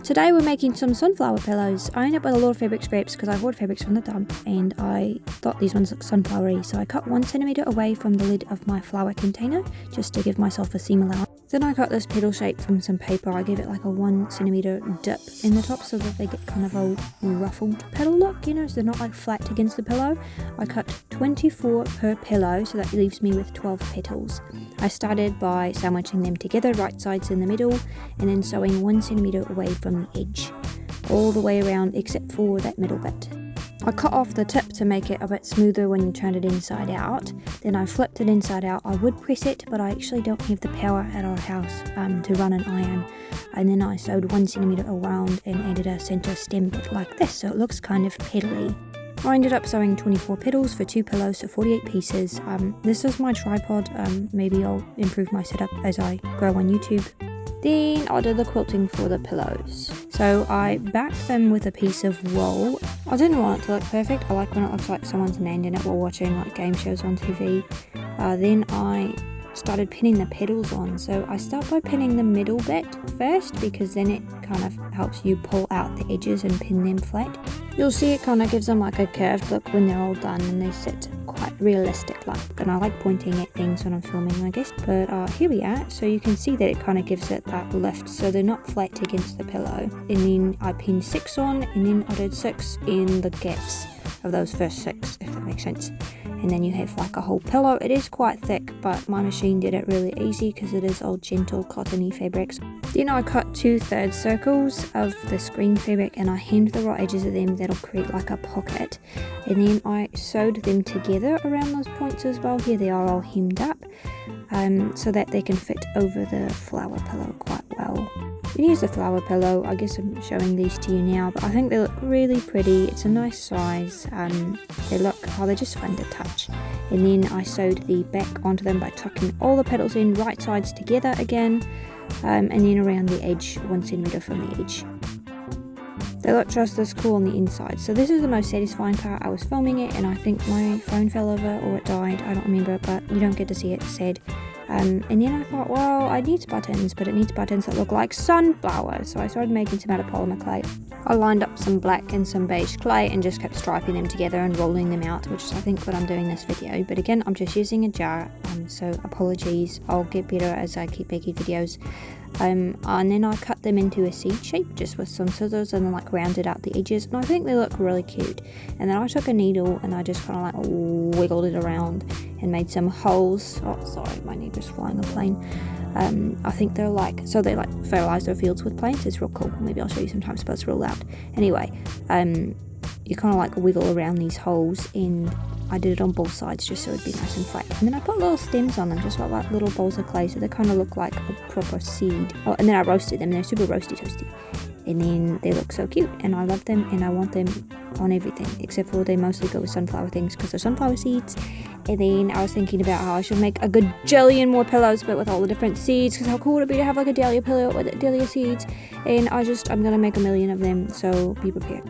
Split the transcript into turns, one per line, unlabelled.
Today we're making some sunflower pillows. I ended up with a lot of fabric scraps because I bought fabrics from the dump and I thought these ones looked sunflowery, so I cut 1 centimeter away from the lid of my flower container just to give myself a seam allowance. Then I cut this petal shape from some paper. I gave it like a 1 centimeter dip in the top so that they get kind of a ruffled petal look, you know, so they're not like flat against the pillow. I cut 24 per pillow, so that leaves me with 12 petals. I started by sandwiching them together, right sides in the middle, and then sewing 1 centimeter away from the edge, all the way around except for that middle bit. I cut off the tip to make it a bit smoother when you turn it inside out. Then I flipped it inside out. I would press it, but I actually don't have the power at our house to run an iron. And then I sewed 1 centimeter around and added a center stem bit like this, so it looks kind of petally. I ended up sewing 24 petals for 2 pillows, so 48 pieces. This is my tripod. Maybe I'll improve my setup as I grow on YouTube. Then I did the quilting for the pillows. So I backed them with a piece of wool. I didn't want it to look perfect. I like when it looks like someone's landing it while watching like game shows on TV. Then I started pinning the petals on. So I start by pinning the middle bit first because then it kind of helps you pull out the edges and pin them flat. You'll see it kind of gives them like a curved look when they're all done and they sit quite realistic like, and I like pointing at things when I'm filming, I guess. But here we are, so you can see that it kind of gives it that lift so they're not flat against the pillow. And then I pinned 6 on, and then I did 6 in the gaps of those first 6, if that makes sense. And then you have like a whole pillow. It is quite thick, but my machine did it really easy because it is all gentle cottony fabrics. Then I cut 2/3 circles of the screen fabric and I hemmed the raw edges of them. That'll create like a pocket. And then I sewed them together around those points as well. Here they are all hemmed up so that they can fit over the flower pillow quite well. You can use the flower pillow. I guess I'm showing these to you now, but I think they look really pretty. It's a nice size. They're just fun to touch. And then I sewed the back onto them by tucking all the petals in right sides together again, and then around the edge, 1 centimeter from the edge. They look just as cool on the inside. So this is the most satisfying part. I was filming it and I think my phone fell over or it died. I don't remember, but you don't get to see it, sad. And then I thought, well, I need buttons, but it needs buttons that look like sunflowers. So I started making some out of polymer clay. I lined up some black and some beige clay and just kept striping them together and rolling them out, which is I think what I'm doing in this video. But again, I'm just using a jar, so apologies. I'll get better as I keep making videos. And then I cut them into a seed shape just with some scissors and then like rounded out the edges, and I think they look really cute. And then I took a needle and I just kind of like wiggled it around and made some holes. Oh sorry, my neighbour's flying a plane. I think they're like fertilize their fields with plants. It's real cool. Maybe I'll show you sometimes, but it's real loud. Anyway, you kind of like wiggle around these holes, and I did it on both sides just so it'd be nice and flat. And then I put little stems on them, just like little balls of clay, so they kind of look like a proper seed. Oh, and then I roasted them. They're super roasty toasty. And then they look so cute, and I love them, and I want them on everything, except for they mostly go with sunflower things because they're sunflower seeds. And then I was thinking about how I should make a gajillion more pillows, but with all the different seeds, because how cool would it be to have like a dahlia pillow with dahlia seeds. And I'm gonna make a million of them, so be prepared.